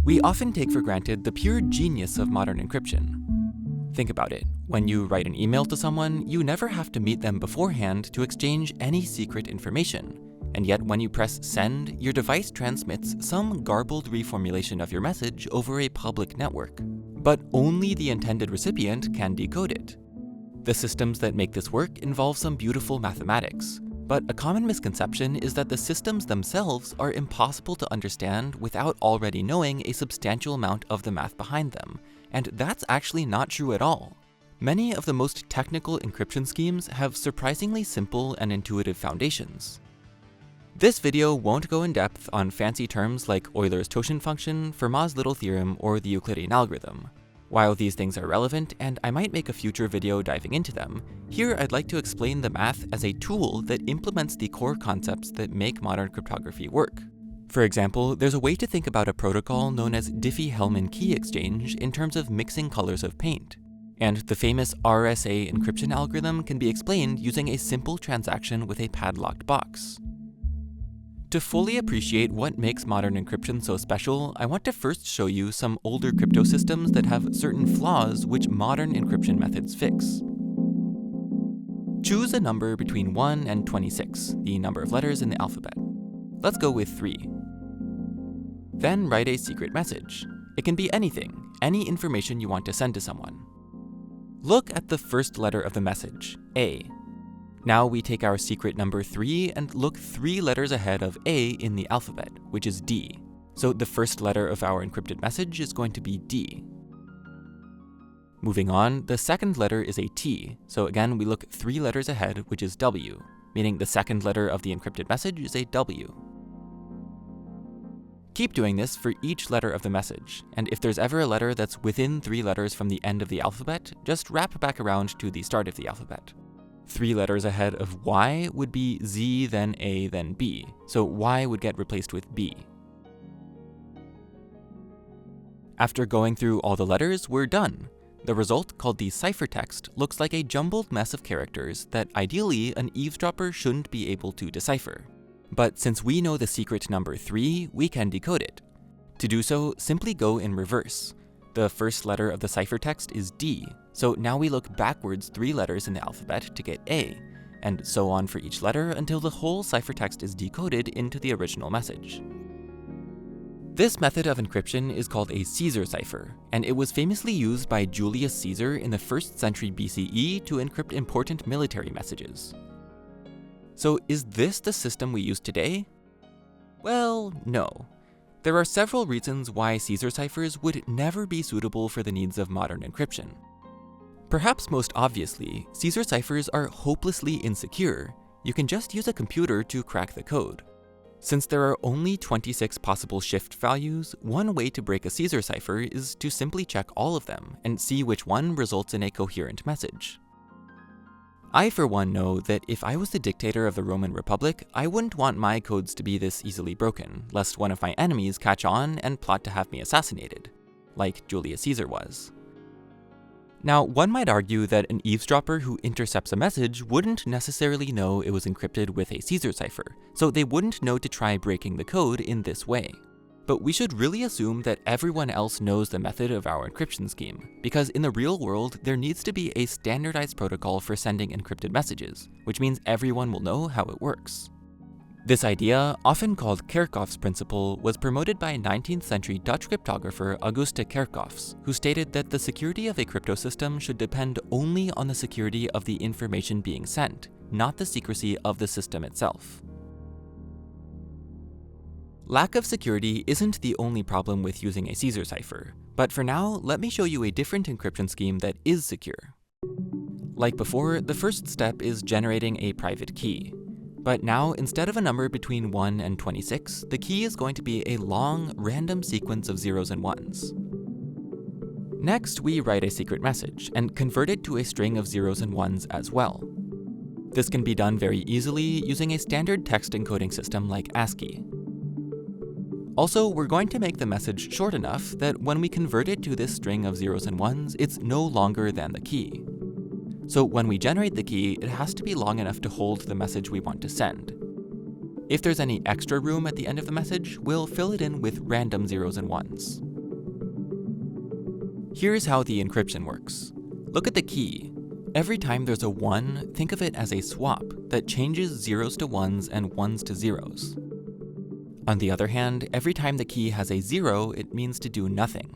We often take for granted the pure genius of modern encryption. Think about it. When you write an email to someone, you never have to meet them beforehand to exchange any secret information. And yet when you press send, your device transmits some garbled reformulation of your message over a public network. But only the intended recipient can decode it. The systems that make this work involve some beautiful mathematics. But a common misconception is that the systems themselves are impossible to understand without already knowing a substantial amount of the math behind them, and that's actually not true at all. Many of the most technical encryption schemes have surprisingly simple and intuitive foundations. This video won't go in depth on fancy terms like Euler's totient function, Fermat's little theorem, or the Euclidean algorithm. While these things are relevant, and I might make a future video diving into them, here I'd like to explain the math as a tool that implements the core concepts that make modern cryptography work. For example, there's a way to think about a protocol known as Diffie-Hellman key exchange in terms of mixing colors of paint. And the famous RSA encryption algorithm can be explained using a simple transaction with a padlocked box. To fully appreciate what makes modern encryption so special, I want to first show you some older crypto systems that have certain flaws which modern encryption methods fix. Choose a number between 1 and 26, the number of letters in the alphabet. Let's go with 3. Then write a secret message. It can be anything, any information you want to send to someone. Look at the first letter of the message, A. Now we take our secret number 3 and look 3 letters ahead of A in the alphabet, which is D. So the first letter of our encrypted message is going to be D. Moving on, the second letter is a T. So again, we look 3 letters ahead, which is W, meaning the second letter of the encrypted message is a W. Keep doing this for each letter of the message, and if there's ever a letter that's within 3 letters from the end of the alphabet, just wrap back around to the start of the alphabet. 3 letters ahead of Y would be Z, then A, then B, so Y would get replaced with B. After going through all the letters, we're done. The result, called the ciphertext, looks like a jumbled mess of characters that ideally an eavesdropper shouldn't be able to decipher. But since we know the secret number 3, we can decode it. To do so, simply go in reverse. The first letter of the ciphertext is D, so now we look backwards 3 letters in the alphabet to get A, and so on for each letter until the whole ciphertext is decoded into the original message. This method of encryption is called a Caesar cipher, and it was famously used by Julius Caesar in the 1st century BCE to encrypt important military messages. So is this the system we use today? Well, no. There are several reasons why Caesar ciphers would never be suitable for the needs of modern encryption. Perhaps most obviously, Caesar ciphers are hopelessly insecure. You can just use a computer to crack the code. Since there are only 26 possible shift values, one way to break a Caesar cipher is to simply check all of them and see which one results in a coherent message. I, for one, know that if I was the dictator of the Roman Republic, I wouldn't want my codes to be this easily broken, lest one of my enemies catch on and plot to have me assassinated, like Julius Caesar was. Now, one might argue that an eavesdropper who intercepts a message wouldn't necessarily know it was encrypted with a Caesar cipher, so they wouldn't know to try breaking the code in this way. But we should really assume that everyone else knows the method of our encryption scheme, because in the real world, there needs to be a standardized protocol for sending encrypted messages, which means everyone will know how it works. This idea, often called Kerckhoffs's principle, was promoted by 19th century Dutch cryptographer Auguste Kerckhoffs, who stated that the security of a crypto system should depend only on the security of the information being sent, not the secrecy of the system itself. Lack of security isn't the only problem with using a Caesar cipher, but for now, let me show you a different encryption scheme that is secure. Like before, the first step is generating a private key. But now, instead of a number between 1 and 26, the key is going to be a long, random sequence of zeros and ones. Next, we write a secret message and convert it to a string of zeros and ones as well. This can be done very easily using a standard text encoding system like ASCII. Also, we're going to make the message short enough that when we convert it to this string of zeros and ones, it's no longer than the key. So when we generate the key, it has to be long enough to hold the message we want to send. If there's any extra room at the end of the message, we'll fill it in with random zeros and ones. Here's how the encryption works. Look at the key. Every time there's a 1, think of it as a swap that changes zeros to ones and ones to zeros. On the other hand, every time the key has a 0, it means to do nothing.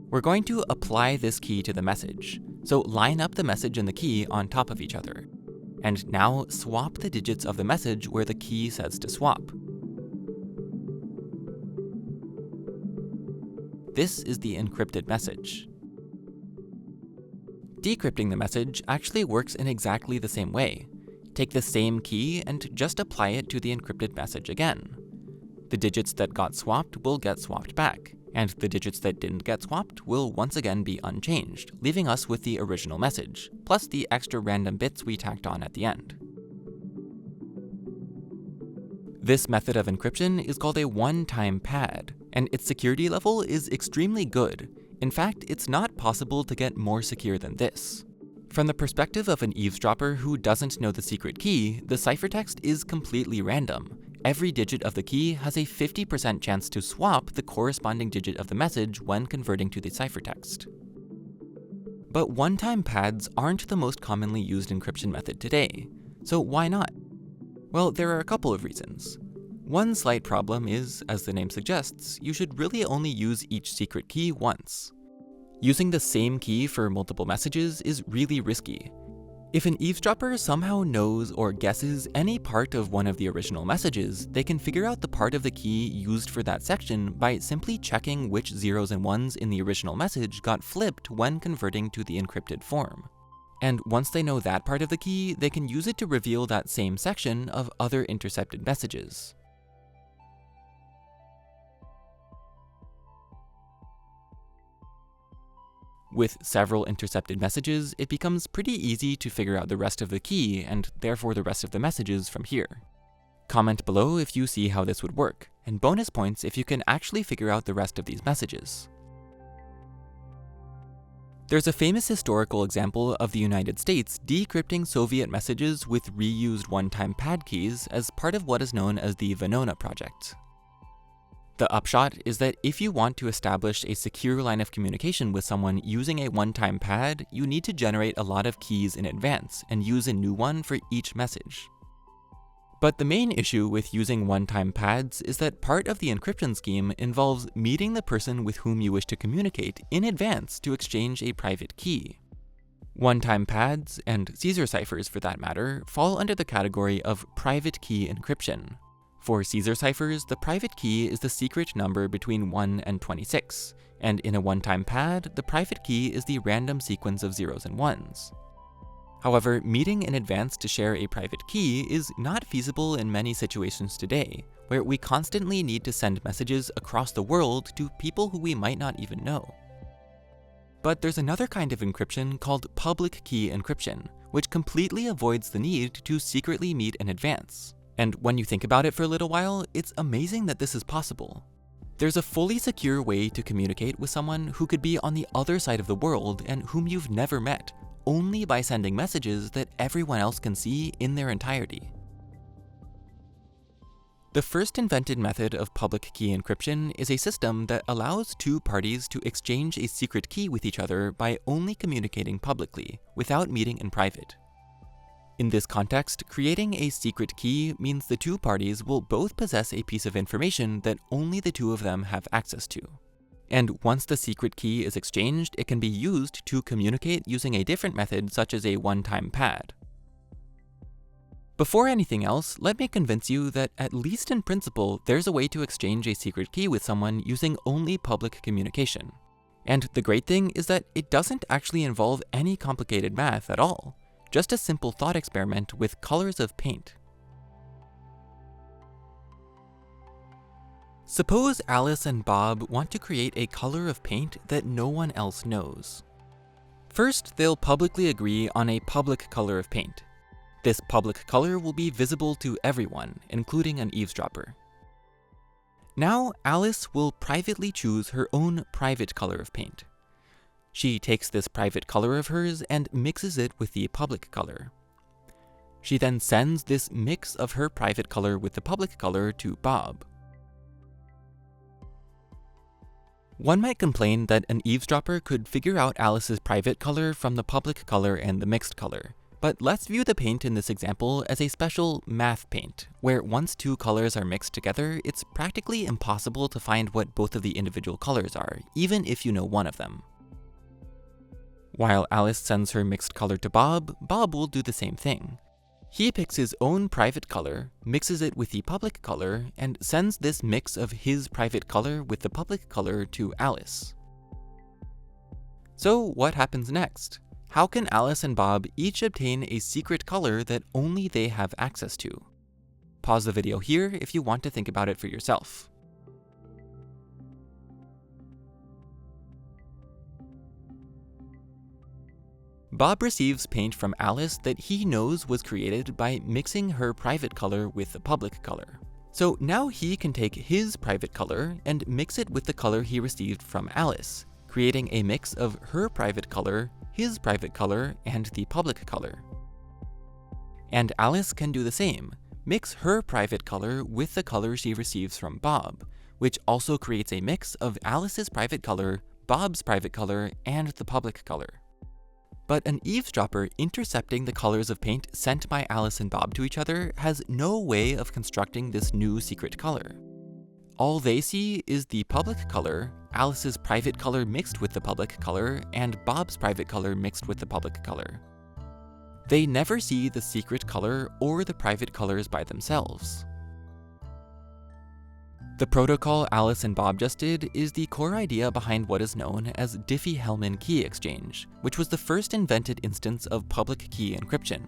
We're going to apply this key to the message, so line up the message and the key on top of each other. And now swap the digits of the message where the key says to swap. This is the encrypted message. Decrypting the message actually works in exactly the same way. Take the same key and just apply it to the encrypted message again. The digits that got swapped will get swapped back, and the digits that didn't get swapped will once again be unchanged, leaving us with the original message, plus the extra random bits we tacked on at the end. This method of encryption is called a one-time pad, and its security level is extremely good. In fact, it's not possible to get more secure than this. From the perspective of an eavesdropper who doesn't know the secret key, the ciphertext is completely random. Every digit of the key has a 50% chance to swap the corresponding digit of the message when converting to the ciphertext. But one-time pads aren't the most commonly used encryption method today, so why not? Well, there are a couple of reasons. One slight problem is, as the name suggests, you should really only use each secret key once. Using the same key for multiple messages is really risky. If an eavesdropper somehow knows or guesses any part of one of the original messages, they can figure out the part of the key used for that section by simply checking which zeros and ones in the original message got flipped when converting to the encrypted form. And once they know that part of the key, they can use it to reveal that same section of other intercepted messages. With several intercepted messages, it becomes pretty easy to figure out the rest of the key, and therefore the rest of the messages from here. Comment below if you see how this would work, and bonus points if you can actually figure out the rest of these messages. There's a famous historical example of the United States decrypting Soviet messages with reused one-time pad keys as part of what is known as the Venona project. The upshot is that if you want to establish a secure line of communication with someone using a one-time pad, you need to generate a lot of keys in advance and use a new one for each message. But the main issue with using one-time pads is that part of the encryption scheme involves meeting the person with whom you wish to communicate in advance to exchange a private key. One-time pads, and Caesar ciphers for that matter, fall under the category of private key encryption. For Caesar ciphers, the private key is the secret number between 1 and 26, and in a one-time pad, the private key is the random sequence of zeros and ones. However, meeting in advance to share a private key is not feasible in many situations today, where we constantly need to send messages across the world to people who we might not even know. But there's another kind of encryption called public key encryption, which completely avoids the need to secretly meet in advance. And when you think about it for a little while, it's amazing that this is possible. There's a fully secure way to communicate with someone who could be on the other side of the world and whom you've never met, only by sending messages that everyone else can see in their entirety. The first invented method of public key encryption is a system that allows two parties to exchange a secret key with each other by only communicating publicly, without meeting in private. In this context, creating a secret key means the two parties will both possess a piece of information that only the two of them have access to. And once the secret key is exchanged, it can be used to communicate using a different method such as a one-time pad. Before anything else, let me convince you that at least in principle, there's a way to exchange a secret key with someone using only public communication. And the great thing is that it doesn't actually involve any complicated math at all. Just a simple thought experiment with colors of paint. Suppose Alice and Bob want to create a color of paint that no one else knows. First, they'll publicly agree on a public color of paint. This public color will be visible to everyone, including an eavesdropper. Now, Alice will privately choose her own private color of paint. She takes this private color of hers and mixes it with the public color. She then sends this mix of her private color with the public color to Bob. One might complain that an eavesdropper could figure out Alice's private color from the public color and the mixed color. But let's view the paint in this example as a special math paint, where once two colors are mixed together, it's practically impossible to find what both of the individual colors are, even if you know one of them. While Alice sends her mixed color to Bob, Bob will do the same thing. He picks his own private color, mixes it with the public color, and sends this mix of his private color with the public color to Alice. So what happens next? How can Alice and Bob each obtain a secret color that only they have access to? Pause the video here if you want to think about it for yourself. Bob receives paint from Alice that he knows was created by mixing her private color with the public color. So now he can take his private color and mix it with the color he received from Alice, creating a mix of her private color, his private color, and the public color. And Alice can do the same, mix her private color with the color she receives from Bob, which also creates a mix of Alice's private color, Bob's private color, and the public color. But an eavesdropper intercepting the colors of paint sent by Alice and Bob to each other has no way of constructing this new secret color. All they see is the public color, Alice's private color mixed with the public color, and Bob's private color mixed with the public color. They never see the secret color or the private colors by themselves. The protocol Alice and Bob just did is the core idea behind what is known as Diffie-Hellman key exchange, which was the first invented instance of public key encryption.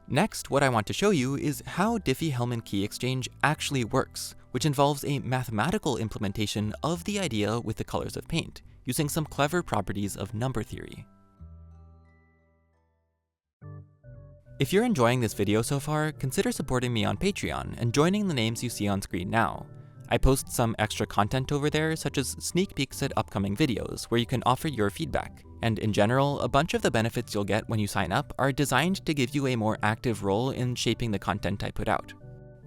Next, what I want to show you is how Diffie-Hellman key exchange actually works, which involves a mathematical implementation of the idea with the colors of paint, using some clever properties of number theory. If you're enjoying this video so far, consider supporting me on Patreon and joining the names you see on screen now. I post some extra content over there, such as sneak peeks at upcoming videos, where you can offer your feedback. And in general, a bunch of the benefits you'll get when you sign up are designed to give you a more active role in shaping the content I put out.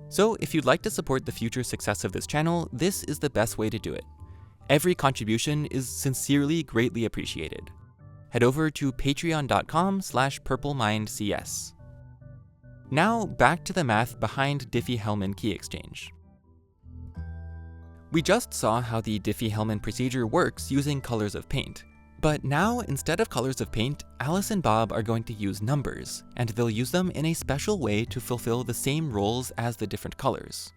So if you'd like to support the future success of this channel, this is the best way to do it. Every contribution is sincerely greatly appreciated. Head over to patreon.com/purplemindcs. Now, back to the math behind Diffie-Hellman key exchange. We just saw how the Diffie-Hellman procedure works using colors of paint. But now, instead of colors of paint, Alice and Bob are going to use numbers, and they'll use them in a special way to fulfill the same roles as the different colors.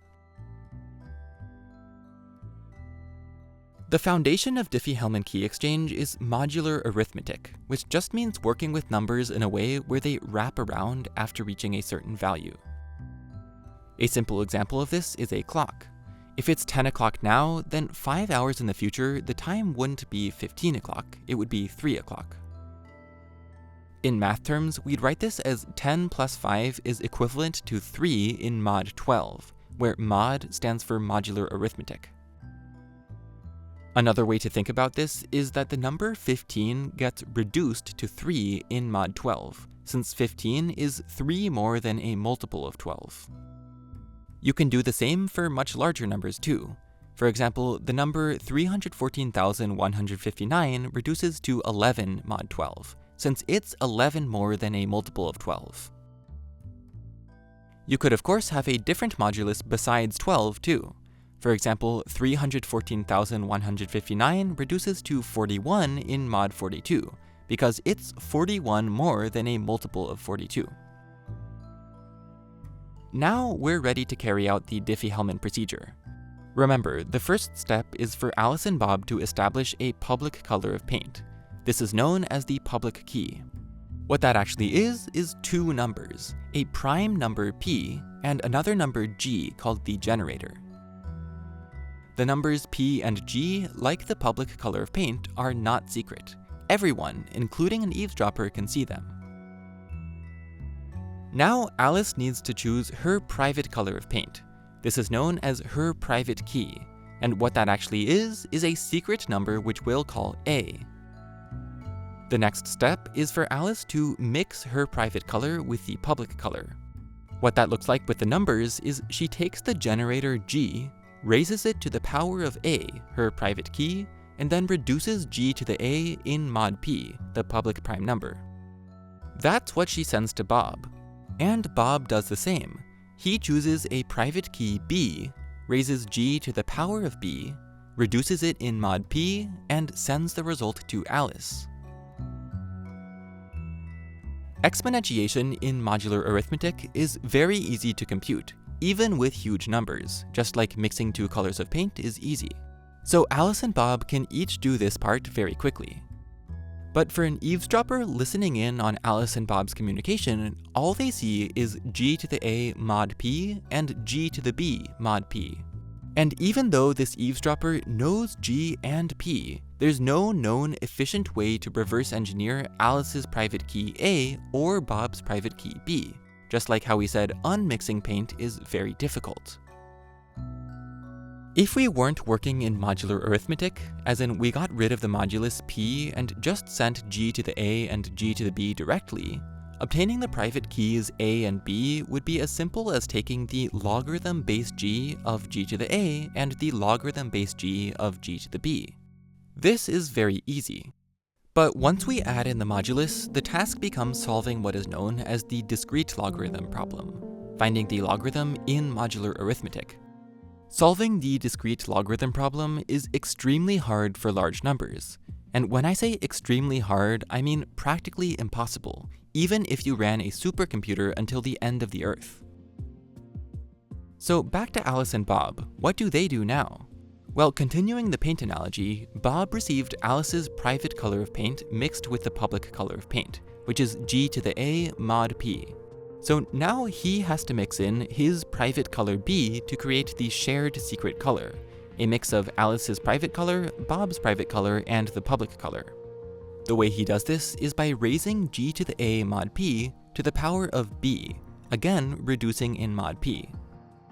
The foundation of Diffie-Hellman key exchange is modular arithmetic, which just means working with numbers in a way where they wrap around after reaching a certain value. A simple example of this is a clock. If it's 10 o'clock now, then 5 hours in the future, the time wouldn't be 15 o'clock, it would be 3 o'clock. In math terms, we'd write this as 10 plus 5 is equivalent to 3 in mod 12, where mod stands for modular arithmetic. Another way to think about this is that the number 15 gets reduced to 3 in mod 12, since 15 is 3 more than a multiple of 12. You can do the same for much larger numbers too. For example, the number 314,159 reduces to 11 mod 12, since it's 11 more than a multiple of 12. You could of course have a different modulus besides 12 too. For example, 314,159 reduces to 41 in mod 42, because it's 41 more than a multiple of 42. Now we're ready to carry out the Diffie-Hellman procedure. Remember, the first step is for Alice and Bob to establish a public color of paint. This is known as the public key. What that actually is two numbers, a prime number p and another number g called the generator. The numbers p and g, like the public color of paint, are not secret. Everyone, including an eavesdropper, can see them. Now Alice needs to choose her private color of paint. This is known as her private key, and what that actually is a secret number which we'll call A. The next step is for Alice to mix her private color with the public color. What that looks like with the numbers is she takes the generator G, raises it to the power of A, her private key, and then reduces g to the A in mod p, the public prime number. That's what she sends to Bob. And Bob does the same. He chooses a private key B, raises g to the power of B, reduces it in mod p, and sends the result to Alice. Exponentiation in modular arithmetic is very easy to compute, even with huge numbers, just like mixing two colors of paint is easy. So Alice and Bob can each do this part very quickly. But for an eavesdropper listening in on Alice and Bob's communication, all they see is g to the A mod p and g to the B mod p. And even though this eavesdropper knows g and p, there's no known efficient way to reverse engineer Alice's private key A or Bob's private key B, just like how we said unmixing paint is very difficult. If we weren't working in modular arithmetic, as in we got rid of the modulus p and just sent g to the A and g to the B directly, obtaining the private keys A and B would be as simple as taking the logarithm base g of g to the A and the logarithm base g of g to the B. This is very easy. But once we add in the modulus, the task becomes solving what is known as the discrete logarithm problem, finding the logarithm in modular arithmetic. Solving the discrete logarithm problem is extremely hard for large numbers. And when I say extremely hard, I mean practically impossible, even if you ran a supercomputer until the end of the Earth. So back to Alice and Bob, what do they do now? Well, continuing the paint analogy, Bob received Alice's private color of paint mixed with the public color of paint, which is g to the A mod p. So now he has to mix in his private color B to create the shared secret color, a mix of Alice's private color, Bob's private color, and the public color. The way he does this is by raising g to the A mod p to the power of B, again reducing in mod p.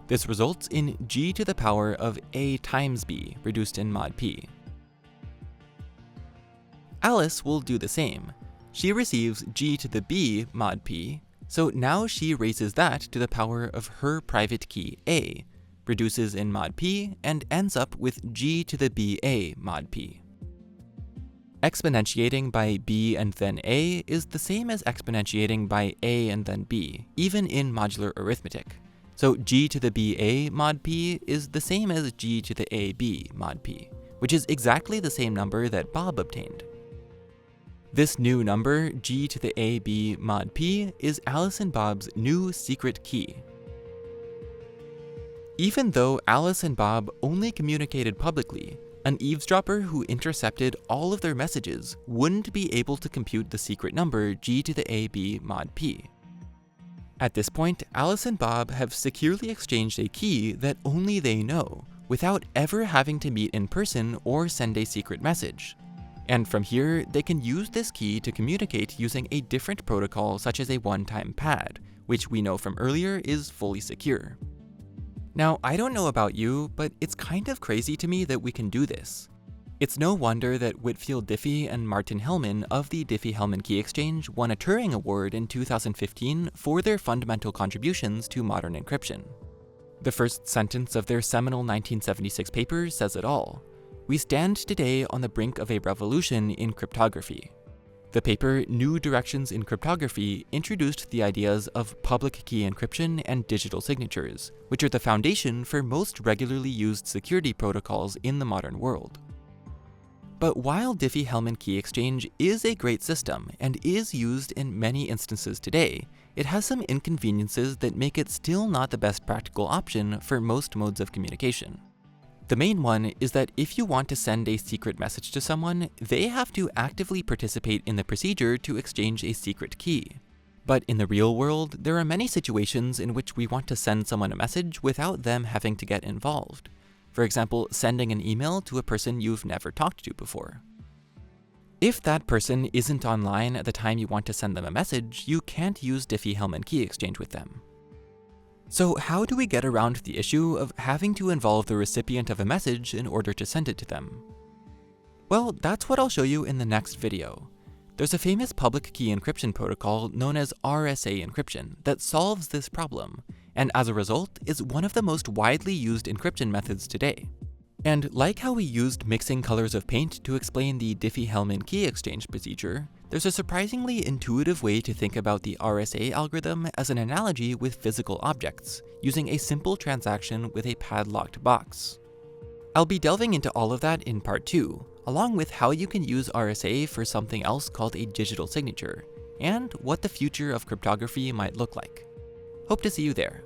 This results in g to the power of A times B, reduced in mod p. Alice will do the same. She receives g to the B mod p, so now she raises that to the power of her private key A, reduces in mod p, and ends up with g to the BA mod p. Exponentiating by b and then a is the same as exponentiating by a and then b, even in modular arithmetic. So g to the BA mod p is the same as g to the AB mod p, which is exactly the same number that Bob obtained. This new number, g to the AB mod p, is Alice and Bob's new secret key. Even though Alice and Bob only communicated publicly, an eavesdropper who intercepted all of their messages wouldn't be able to compute the secret number g to the AB mod p. At this point, Alice and Bob have securely exchanged a key that only they know, without ever having to meet in person or send a secret message. And from here, they can use this key to communicate using a different protocol such as a one-time pad, which we know from earlier is fully secure. Now, I don't know about you, but it's kind of crazy to me that we can do this. It's no wonder that Whitfield Diffie and Martin Hellman of the Diffie-Hellman key exchange won a Turing Award in 2015 for their fundamental contributions to modern encryption. The first sentence of their seminal 1976 paper says it all. We stand today on the brink of a revolution in cryptography. The paper, New Directions in Cryptography, introduced the ideas of public key encryption and digital signatures, which are the foundation for most regularly used security protocols in the modern world. But while Diffie-Hellman key exchange is a great system and is used in many instances today, it has some inconveniences that make it still not the best practical option for most modes of communication. The main one is that if you want to send a secret message to someone, they have to actively participate in the procedure to exchange a secret key. But in the real world, there are many situations in which we want to send someone a message without them having to get involved. For example, sending an email to a person you've never talked to before. If that person isn't online at the time you want to send them a message, you can't use Diffie-Hellman key exchange with them. So how do we get around the issue of having to involve the recipient of a message in order to send it to them? Well, that's what I'll show you in the next video. There's a famous public key encryption protocol known as RSA encryption that solves this problem, and as a result, is one of the most widely used encryption methods today. And like how we used mixing colors of paint to explain the Diffie-Hellman key exchange procedure, there's a surprisingly intuitive way to think about the RSA algorithm as an analogy with physical objects, using a simple transaction with a padlocked box. I'll be delving into all of that in part 2, along with how you can use RSA for something else called a digital signature, and what the future of cryptography might look like. Hope to see you there.